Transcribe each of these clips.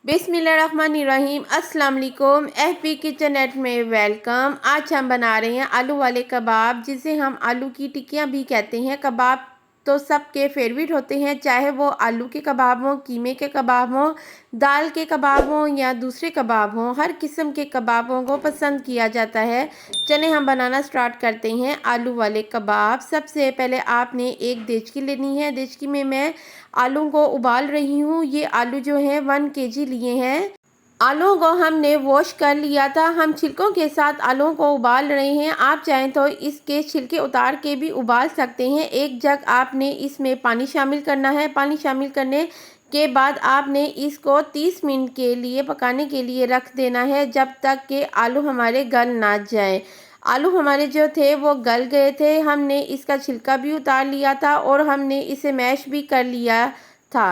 बिस्मिल्लाहिर्रहमानिर्रहीम। अस्सलाम वालेकुम। एफबी किचन नेट में वेलकम। आज हम बना रहे हैं आलू वाले कबाब, जिसे हम आलू की टिक्कियाँ भी कहते हैं। कबाब तो सबके फेवरेट होते हैं, चाहे वो आलू के कबाब हों, कीमे के कबाब हों, दाल के कबाब हों या दूसरे कबाब हों, हर किस्म के कबाबों को पसंद किया जाता है। चलें हम बनाना स्टार्ट करते हैं आलू वाले कबाब। सबसे पहले आपने एक देचकी लेनी है। देचकी में मैं आलू को उबाल रही हूँ। ये आलू जो है 1 केजी लिए हैं। आलू को हमने वॉश कर लिया था। हम छिलकों के साथ आलू को उबाल रहे हैं। आप चाहें तो इसके छिलके उतार के भी उबाल सकते हैं। एक जग आपने इसमें पानी शामिल करना है। पानी शामिल करने के बाद आपने इसको 30 मिनट के लिए पकाने के लिए रख देना है, जब तक कि आलू हमारे गल ना जाए। आलू हमारे जो थे वो गल गए थे। हमने इसका छिलका भी उतार लिया था और हमने इसे मैश भी कर लिया था।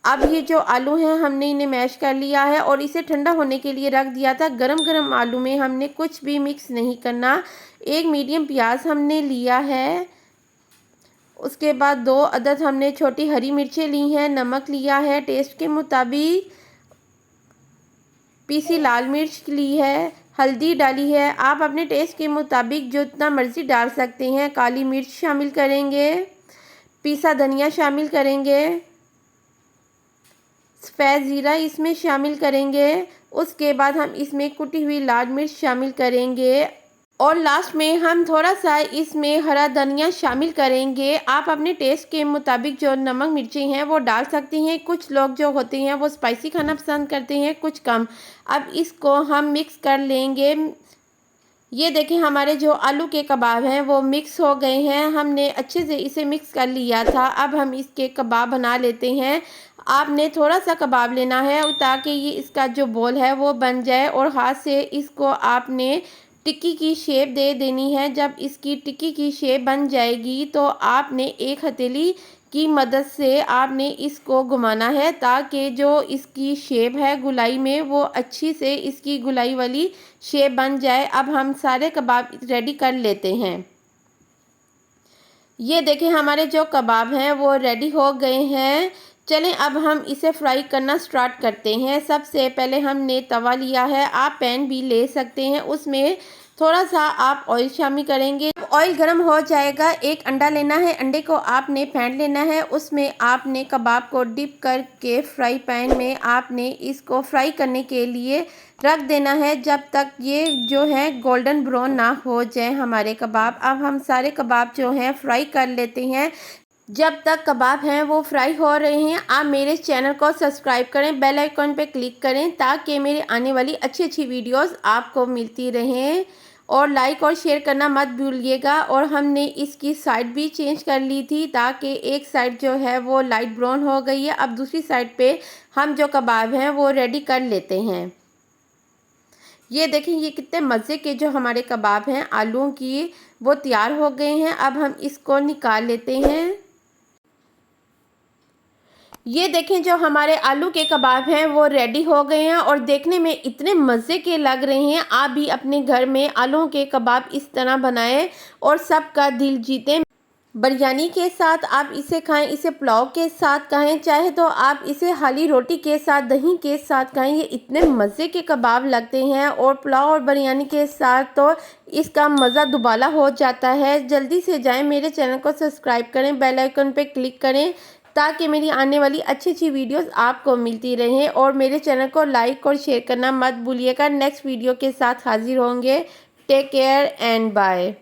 अब ये जो आलू हैं हमने इन्हें मैश कर लिया है और इसे ठंडा होने के लिए रख दिया था। गरम गरम आलू में हमने कुछ भी मिक्स नहीं करना। एक मीडियम प्याज हमने लिया है। उसके बाद 2 अदद हमने छोटी हरी मिर्चें ली हैं। नमक लिया है टेस्ट के मुताबिक। पीसी लाल मिर्च ली है। हल्दी डाली है। आप अपने टेस्ट के मुताबिक जितना मर्ज़ी डाल सकते हैं। काली मिर्च शामिल करेंगे। पीसा धनिया शामिल करेंगे। सफ़ेद ज़ीरा इसमें शामिल करेंगे। उसके बाद हम इसमें कुटी हुई लाल मिर्च शामिल करेंगे और लास्ट में हम थोड़ा सा इसमें हरा धनिया शामिल करेंगे। आप अपने टेस्ट के मुताबिक जो नमक मिर्ची हैं वो डाल सकती हैं। कुछ लोग जो होते हैं वो स्पाइसी खाना पसंद करते हैं, कुछ कम। अब इसको हम मिक्स कर लेंगे। ये देखें हमारे जो आलू के कबाब हैं वो मिक्स हो गए हैं। हमने अच्छे से इसे मिक्स कर लिया था। अब हम इसके कबाब बना लेते हैं। आपने थोड़ा सा कबाब लेना है ताकि ये इसका जो बॉल है वो बन जाए और हाथ से इसको आपने टिक्की की शेप दे देनी है। जब इसकी टिक्की की शेप बन जाएगी तो आपने एक हथेली की मदद से आपने इसको घुमाना है, ताकि जो इसकी शेप है गुलाई में वो अच्छी से इसकी गुलाई वाली शेप बन जाए। अब हम सारे कबाब रेडी कर लेते हैं। ये देखें हमारे जो कबाब हैं वो रेडी हो गए हैं। चलें अब हम इसे फ्राई करना स्टार्ट करते हैं। सबसे पहले हमने तवा लिया है। आप पैन भी ले सकते हैं। उसमें थोड़ा सा आप ऑयल शामिल करेंगे। ऑयल गर्म हो जाएगा, एक अंडा लेना है। अंडे को आपने फेंट लेना है। उसमें आपने कबाब को डिप करके फ्राई पैन में आपने इसको फ्राई करने के लिए रख देना है, जब तक ये जो है गोल्डन ब्राउन ना हो जाए हमारे कबाब। अब हम सारे कबाब जो हैं फ्राई कर लेते हैं। जब तक कबाब हैं वो फ्राई हो रहे हैं, आप मेरे चैनल को सब्सक्राइब करें, बेल आइकन पे क्लिक करें, ताकि मेरे आने वाली अच्छी अच्छी वीडियोस आपको मिलती रहें। और लाइक और शेयर करना मत भूलिएगा। और हमने इसकी साइड भी चेंज कर ली थी, ताकि एक साइड जो है वो लाइट ब्राउन हो गई है। अब दूसरी साइड पे हम जो कबाब हैं वो रेडी कर लेते हैं। ये देखें ये कितने मज़े के जो हमारे कबाब हैं आलूओं की वो तैयार हो गए हैं। अब हम इसको निकाल लेते हैं। ये देखें जो हमारे आलू के कबाब हैं वो रेडी हो गए हैं और देखने में इतने मज़े के लग रहे हैं। आप भी अपने घर में आलूओं के कबाब इस तरह बनाएं और सबका दिल जीतें। बिरयानी के साथ आप इसे खाएं, इसे पुलाव के साथ खाएं, चाहे तो आप इसे खाली रोटी के साथ, दही के साथ खाएं। ये इतने मज़े के कबाब लगते हैं और पुलाव और बिरयानी के साथ तो इसका मज़ा दुबाला हो जाता है। जल्दी से जाएं, मेरे चैनल को सब्सक्राइब करें, बेल आइकन पे क्लिक करें, ताकि मेरी आने वाली अच्छी अच्छी वीडियोस आपको मिलती रहें। और मेरे चैनल को लाइक और शेयर करना मत भूलिएगा। नेक्स्ट वीडियो के साथ हाजिर होंगे। Take care and bye.